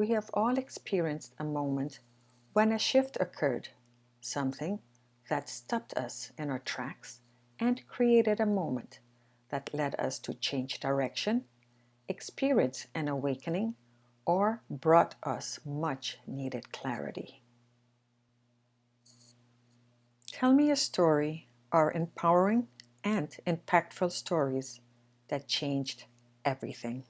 We have all experienced a moment when a shift occurred, something that stopped us in our tracks and created a moment that led us to change direction, experience an awakening, or brought us much needed clarity. Tell me a story or empowering and impactful stories that changed everything.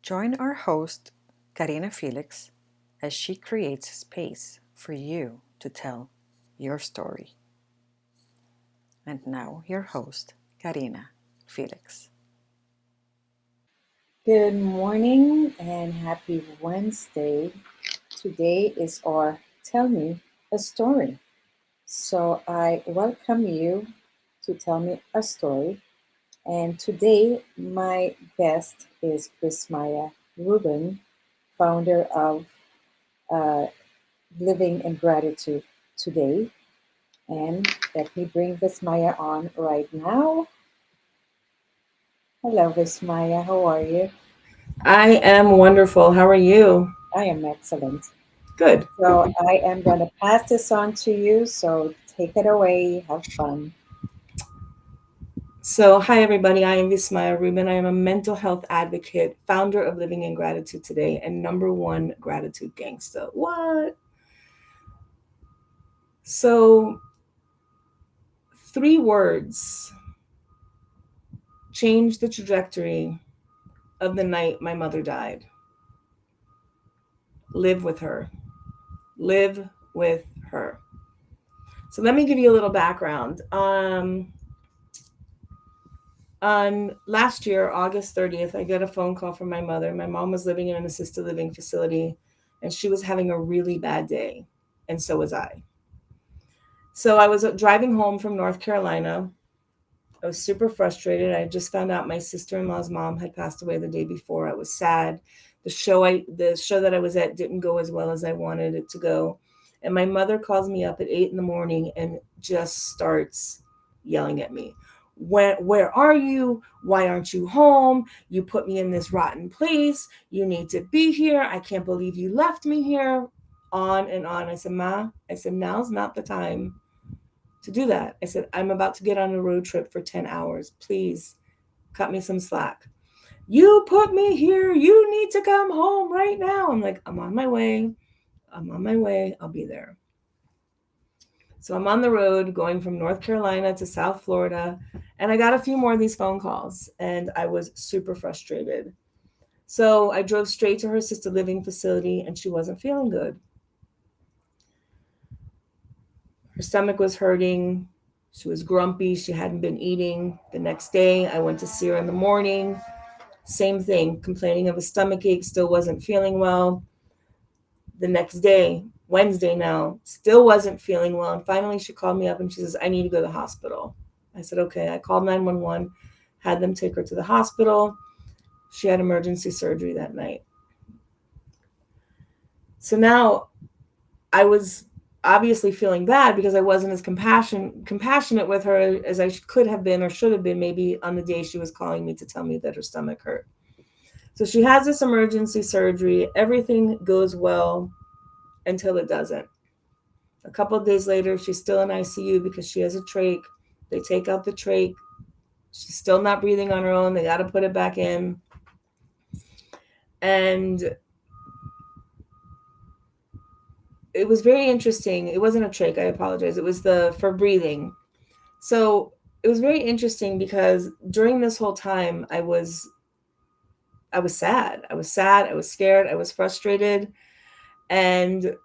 Join our host, Karina Felix, as she creates space for you to tell your story. And now, your host, Karina Felix. Good morning and happy Wednesday. Today is our Tell Me a Story. So I welcome you to tell me a story. And today, my guest is Vismaya Rubin, founder of uh, Living in Gratitude Today. And let me bring Vismaya on right now. Hello, Vismaya. How are you? I am wonderful. How are you? I am excellent. Good. So I am going to pass this on to you. So take it away. Have fun. So, hi everybody. I am Vismaya Rubin. I am a mental health advocate, founder of Living in Gratitude Today, and number one gratitude gangster. What? So, three words changed the trajectory of the night my mother died. Live with her. Live with her. So, let me give you a little background. On last year, August 30th, I got a phone call from my mother. My mom was living in an assisted living facility and she was having a really bad day. And so was I. So I was driving home from North Carolina. I was super frustrated. I just found out my sister-in-law's mom had passed away the day before. I was sad. The show that I was at didn't go as well as I wanted it to go. And my mother calls me up at 8 in the morning and just starts yelling at me. Where are you? Why aren't you home? You put me in this rotten place. You need to be here. I can't believe you left me here. On and on. I said, Ma, I said, now's not the time to do that. I said, I'm about to get on a road trip for 10 hours. Please cut me some slack. You put me here. You need to come home right now. I'm like, I'm on my way. I'm on my way. I'll be there. So I'm on the road going from North Carolina to South Florida. And I got a few more of these phone calls and I was super frustrated. So I drove straight to her assisted living facility and she wasn't feeling good. Her stomach was hurting. She was grumpy. She hadn't been eating. The next day, I went to see her in the morning. Same thing, complaining of a stomach ache, still wasn't feeling well. The next day, Wednesday now, still wasn't feeling well. And finally, she called me up and she says, I need to go to the hospital. I said, okay. I called 911, had them take her to the hospital. She had emergency surgery that night. So now I was obviously feeling bad because I wasn't as compassionate with her as I could have been or should have been maybe on the day she was calling me to tell me that her stomach hurt. So she has this emergency surgery. Everything goes well until it doesn't. A couple of days later, she's still in ICU because she has a trach. They take out the trach. She's still not breathing on her own. They got to put it back in. And it was very interesting. It wasn't a trach, I apologize. It was for breathing. So it was very interesting because during this whole time I was sad. I was sad, I was scared, I was frustrated. And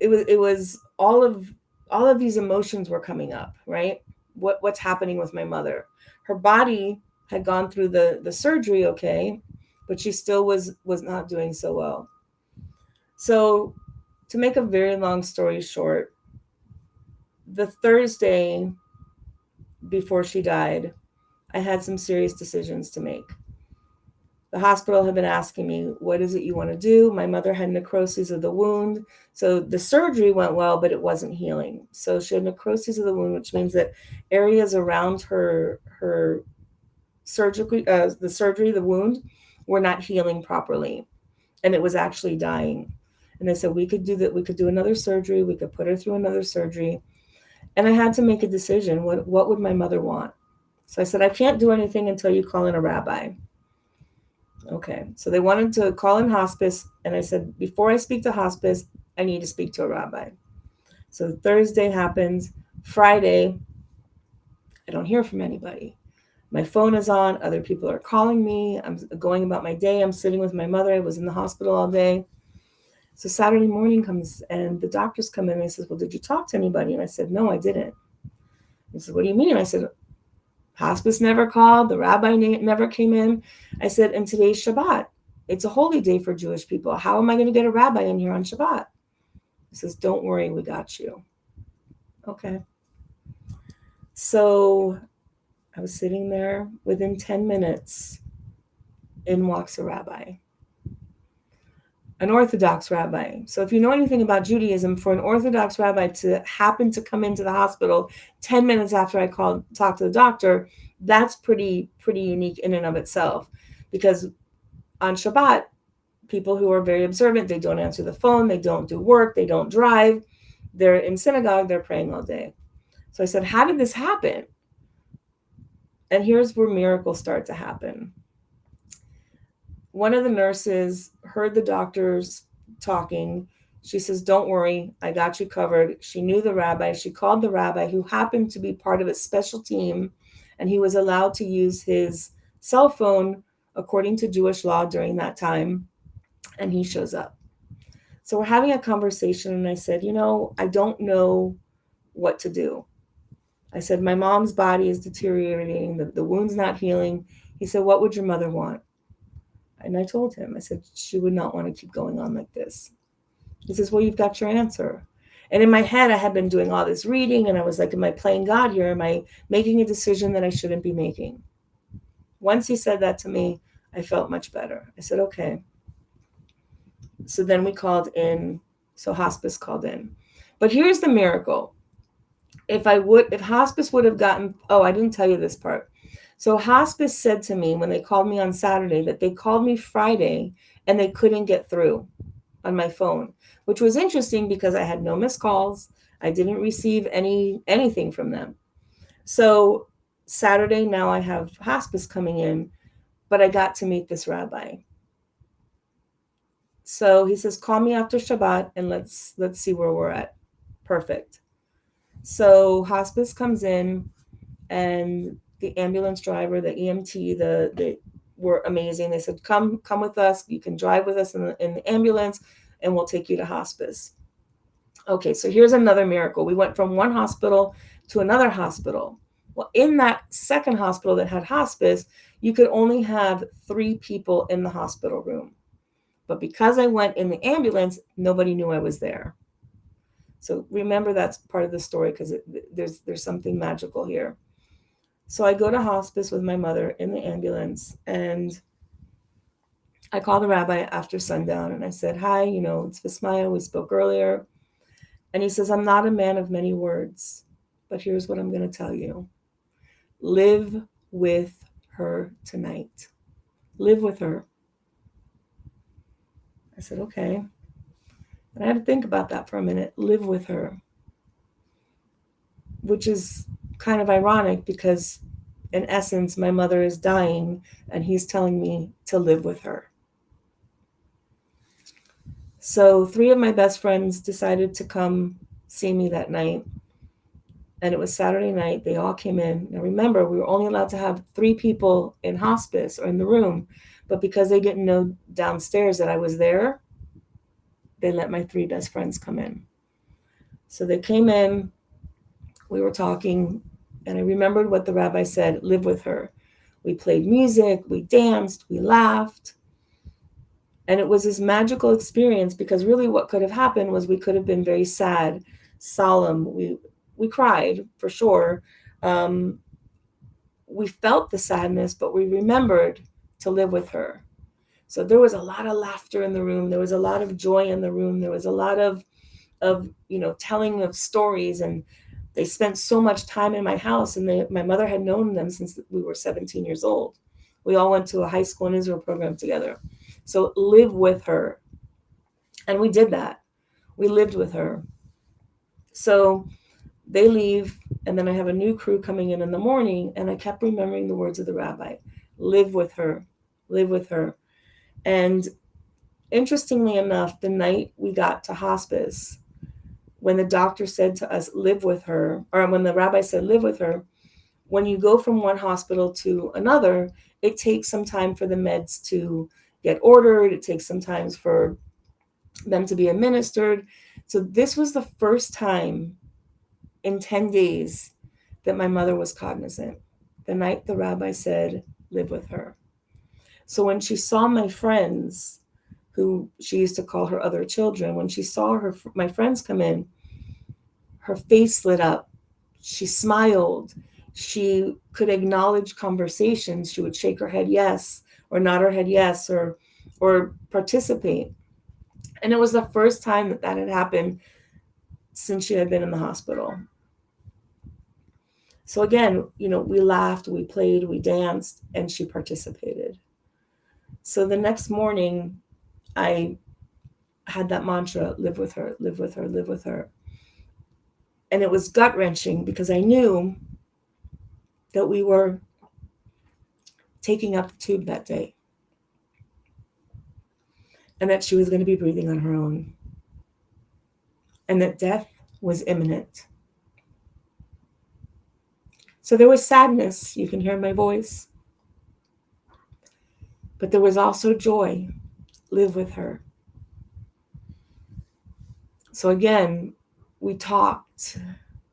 it was all of these emotions were coming up, right? What's happening with my mother? Her body had gone through the surgery okay, but she still was not doing so well. So to make a very long story short, the Thursday before she died, I had some serious decisions to make. The hospital had been asking me, what is it you want to do? My mother had necrosis of the wound. So the surgery went well, but it wasn't healing. So she had necrosis of the wound, which means that areas around her surgery, the wound, were not healing properly. and it was actually dying. And they said we could do that. We could do another surgery. We could put her through another surgery. And I had to make a decision. What would my mother want? So I said, I can't do anything until you call in a rabbi. Okay. So they wanted to call in hospice. And I said, before I speak to hospice, I need to speak to a rabbi. So Thursday happens. Friday, I don't hear from anybody. My phone is on. Other people are calling me. I'm going about my day. I'm sitting with my mother. I was in the hospital all day. So Saturday morning comes and the doctors come in and they says, well, did you talk to anybody? And I said, no, I didn't. He said, what do you mean? I said, hospice never called. The rabbi never came in. I said, and today's Shabbat. It's a holy day for Jewish people. How am I going to get a rabbi in here on Shabbat? He says, don't worry, we got you. Okay. So I was sitting there. Within 10 minutes, in walks a rabbi, an Orthodox rabbi. So if you know anything about Judaism, for an Orthodox rabbi to happen to come into the hospital 10 minutes after I talked to the doctor, that's pretty unique in and of itself. Because on Shabbat, people who are very observant, they don't answer the phone, they don't do work, they don't drive, they're in synagogue, they're praying all day. So I said, how did this happen? And here's where miracles start to happen. One of the nurses heard the doctors talking. She says, don't worry, I got you covered. She knew the rabbi. She called the rabbi, who happened to be part of a special team, and he was allowed to use his cell phone according to Jewish law during that time, and he shows up. So we're having a conversation, and I said, I don't know what to do. I said, my mom's body is deteriorating. The wound's not healing. He said, what would your mother want? And I told him, I said, she would not want to keep going on like this. He says, well, you've got your answer. And in my head, I had been doing all this reading, and I was like, am I playing God here? Am I making a decision that I shouldn't be making? Once he said that to me, I felt much better. I said, okay. So then we called in. So hospice called in. But here's the miracle. If hospice would have gotten, I didn't tell you this part. So hospice said to me when they called me on Saturday that they called me Friday and they couldn't get through on my phone, which was interesting because I had no missed calls. I didn't receive anything from them. So Saturday, now I have hospice coming in, but I got to meet this rabbi. So he says, call me after Shabbat and let's see where we're at. Perfect. So hospice comes in, and the ambulance driver, the EMT, they were amazing. They said, come with us. You can drive with us in the ambulance, and we'll take you to hospice. Okay, so here's another miracle. We went from one hospital to another hospital. Well, in that second hospital that had hospice, you could only have 3 people in the hospital room. But because I went in the ambulance, nobody knew I was there. So remember, that's part of the story, because there's something magical here. So I go to hospice with my mother in the ambulance, and I call the rabbi after sundown, and I said, hi, it's Vismaya. We spoke earlier. And he says, I'm not a man of many words, but here's what I'm going to tell you. Live with her tonight. Live with her. I said, okay. And I had to think about that for a minute. Live with her. Which is kind of ironic because, in essence, my mother is dying and he's telling me to live with her. So 3 of my best friends decided to come see me that night. And it was Saturday night. They all came in. Now remember, we were only allowed to have 3 people in hospice or in the room. But because they didn't know downstairs that I was there, they let my 3 best friends come in. So they came in. We were talking, and I remembered what the rabbi said, live with her. We played music, we danced, we laughed. And it was this magical experience, because really what could have happened was we could have been very sad, solemn. We cried, for sure. We felt the sadness, but we remembered to live with her. So there was a lot of laughter in the room. There was a lot of joy in the room. There was a lot of telling of stories, and they spent so much time in my house, and my mother had known them since we were 17 years old. We all went to a high school in Israel program together. So live with her. And we did that. We lived with her. So they leave, and then I have a new crew coming in the morning, and I kept remembering the words of the rabbi: live with her, live with her. And interestingly enough, the night we got to hospice, when the doctor said to us, live with her, or when the rabbi said, live with her, when you go from one hospital to another, it takes some time for the meds to get ordered. It takes some time for them to be administered. So this was the first time in 10 days that my mother was cognizant. The night the rabbi said, live with her. So when she saw my friends, who she used to call her other children, when she saw my friends come in, her face lit up. She smiled. She could acknowledge conversations. She would shake her head yes, or nod her head yes, or participate. And it was the first time that had happened since she had been in the hospital. So again, we laughed, we played, we danced, and she participated. So the next morning, I had that mantra: live with her, live with her, live with her. And it was gut wrenching because I knew that we were taking up the tube that day, and that she was going to be breathing on her own, and that death was imminent. So there was sadness. You can hear my voice. But there was also joy. Live with her. So again, we talked,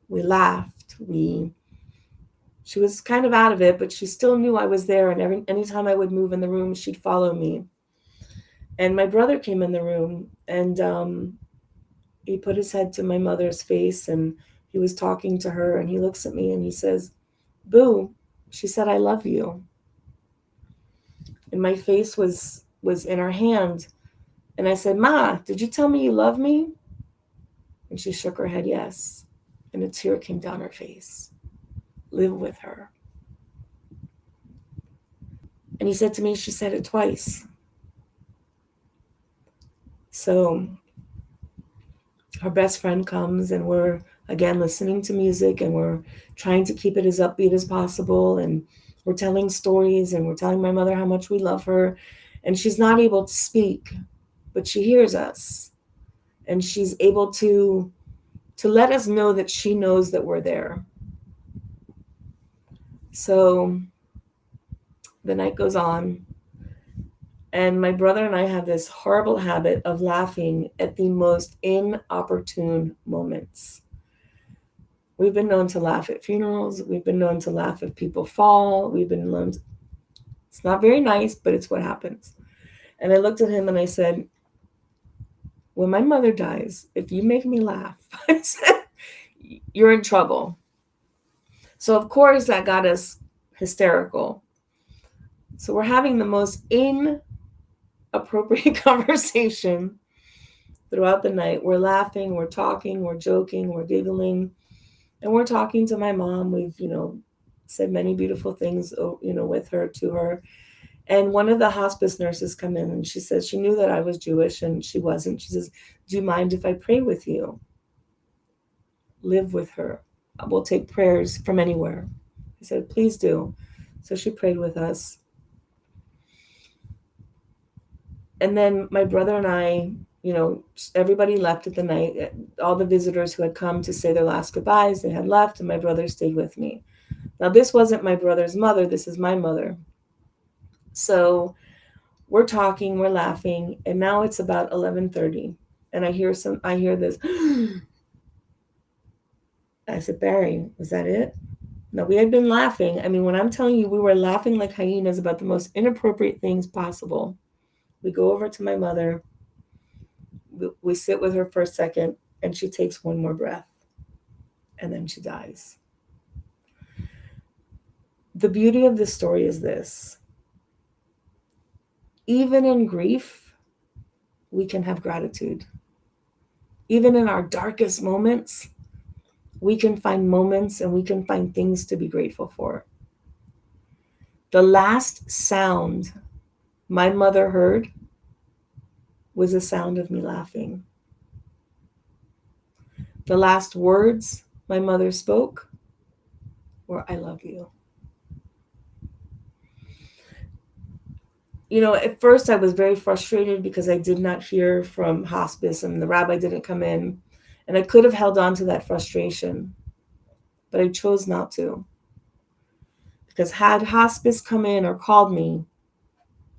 we laughed, she was kind of out of it, but she still knew I was there, and anytime I would move in the room, she'd follow me. And my brother came in the room, and he put his head to my mother's face, and he was talking to her, and he looks at me and he says, Boo, she said, I love you. And my face was in her hand. And I said, Ma, did you tell me you love me? And she shook her head yes. And a tear came down her face. Live with her. And he said to me, she said it twice. So her best friend comes, and we're again listening to music, and we're trying to keep it as upbeat as possible, and we're telling stories, and we're telling my mother how much we love her. And she's not able to speak, but she hears us, and she's able to let us know that she knows that we're there. So the night goes on, and my brother and I have this horrible habit of laughing at the most inopportune moments. We've been known to laugh at funerals. We've been known to laugh if people fall. We've been known to... It's not very nice, but it's what happens. And I looked at him and I said, when my mother dies, if you make me laugh, I said, you're in trouble. So of course that got us hysterical. So we're having the most inappropriate conversation throughout the night. We're laughing, we're talking, we're joking, we're giggling, and we're talking to my mom. We've, said many beautiful things, with her, to her. And one of the hospice nurses come in, and she says she knew that I was Jewish, and she wasn't. She says, do you mind if I pray with you? Live with her. We'll take prayers from anywhere. I said, please do. So she prayed with us. And then my brother and I, everybody left at the night. All the visitors who had come to say their last goodbyes, they had left, and my brother stayed with me. Now, this wasn't my brother's mother. This is my mother. So we're talking, we're laughing, and now it's about 11:30, and I hear this. I said, Barry, was that it? No, we had been laughing. I mean, when I'm telling you, we were laughing like hyenas about the most inappropriate things possible. We go over to my mother. We sit with her for a second, and she takes one more breath, and then she dies. The beauty of this story is this. Even in grief, we can have gratitude. Even in our darkest moments, we can find moments and we can find things to be grateful for. The last sound my mother heard was the sound of me laughing. The last words my mother spoke were, "I love you." You know, at first I was very frustrated because I did not hear from hospice and the rabbi didn't come in. And I could have held on to that frustration, but I chose not to. Because had hospice come in or called me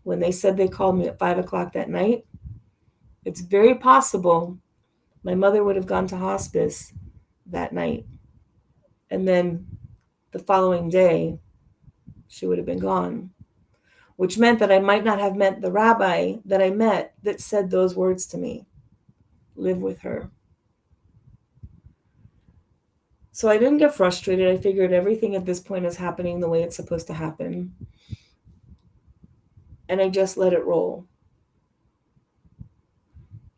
when they said they called me at 5 o'clock that night, it's very possible my mother would have gone to hospice that night. And then the following day, she would have been gone, which meant that I might not have met the rabbi that I met that said those words to me: live with her. So I didn't get frustrated. I figured everything at this point is happening the way it's supposed to happen. And I just let it roll.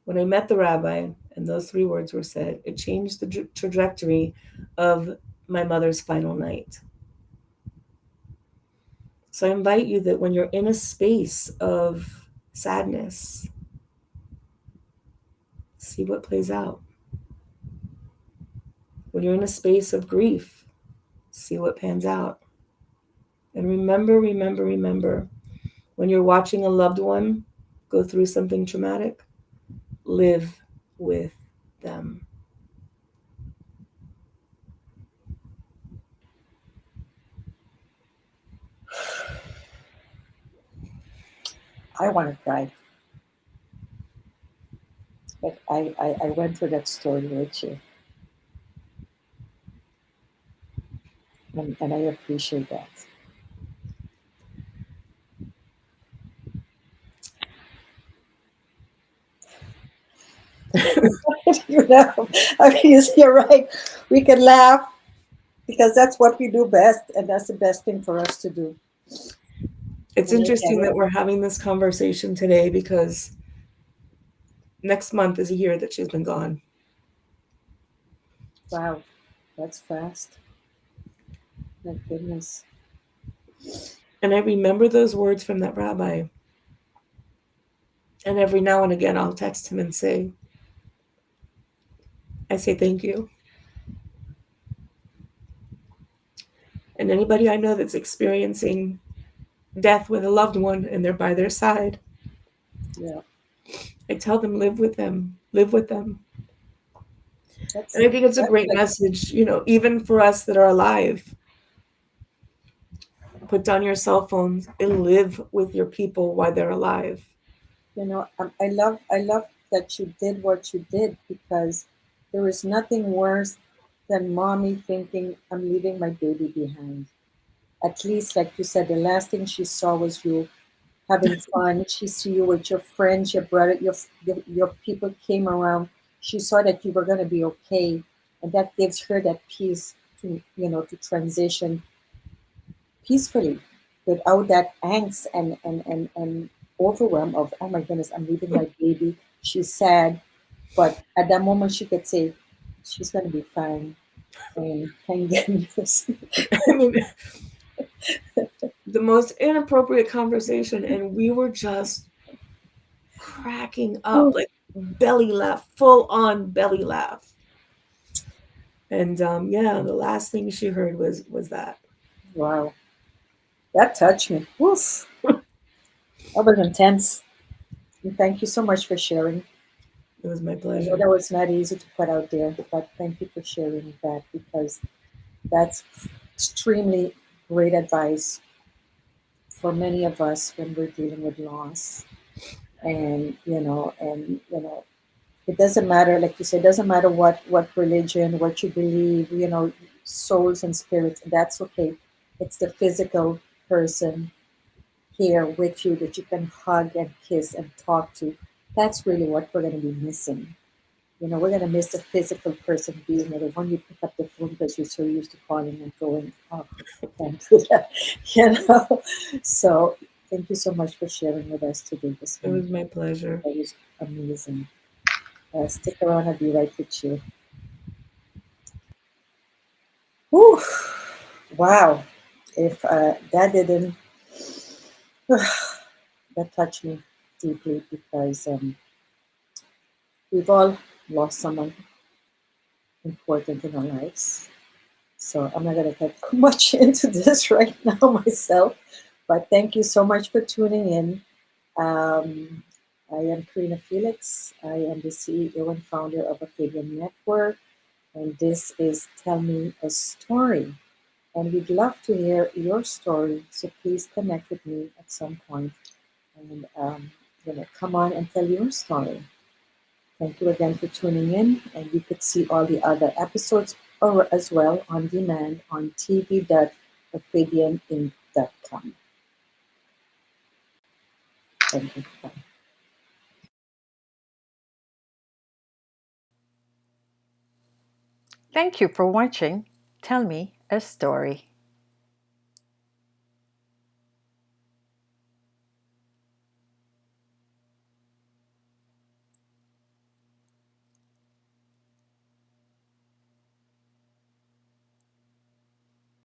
When I met the rabbi and those 3 words were said, it changed the trajectory of my mother's final night. So I invite you that when you're in a space of sadness, see what plays out. When you're in a space of grief, see what pans out. And remember, remember, remember, when you're watching a loved one go through something traumatic, live with them. I want to cry. But I went through that story with you. And I appreciate that. You know, I mean, you're right. We can laugh because that's what we do best, and that's the best thing for us to do. It's And interesting again, that we're having this conversation today because next month is a year that she's been gone. wow, that's fast. My goodness. And I remember those words from that rabbi. And every now and again, I'll text him and I say thank you. And anybody I know that's experiencing death with a loved one and they're by their side, Yeah, I tell them, live with them, live with them. that's And I think it's a that's great like, message, you know, even for us that are alive. Put down your cell phones and live with your people while they're alive. you know, I love that you did what you did because there is nothing worse than mommy thinking I'm leaving my baby behind. At least, like you said, the last thing she saw was you having fun. She see you with your friends, your brother, your people came around. She saw that you were going to be okay, and that gives her that peace to to transition peacefully without that angst and overwhelm of, oh my goodness, I'm leaving my baby. She's sad, but at that moment she could say she's going to be fine. And thank goodness. I mean, the most inappropriate conversation, and we were just cracking up, like belly laugh, full on belly laugh. And yeah, the last thing she heard was that. Wow, that touched me. Oof, that was intense. And thank you so much for sharing. It was my I know pleasure. that was not easy to put out there, but thank you for sharing that because that's extremely great advice for many of us when we're dealing with loss. And it doesn't matter, like you said, it doesn't matter what religion, what you believe, souls and spirits, that's okay. It's the physical person here with you that you can hug and kiss and talk to. That's really what we're going to be missing. We're going to miss the physical person being there, the one you pick up the phone because you're so used to calling and going, oh, can't do that, you know. So thank you so much for sharing with us today this It morning. was my pleasure. That was amazing. Stick around, I'll be right with you. Whew. Wow. If that didn't, that touched me deeply because We've all lost someone important in our lives. So I'm not going to get much into this right now myself, but thank you so much for tuning in. Um, I am Karina Felix. I am the CEO and founder of a Fabian Network, and this is Tell Me a Story. And we'd love to hear your story, so please connect with me at some point and come on and tell your story. Thank you again for tuning in, and you could see all the other episodes or as well on demand on tv.aphadianinc.com. Thank you. Bye. Thank you for watching Tell Me a Story.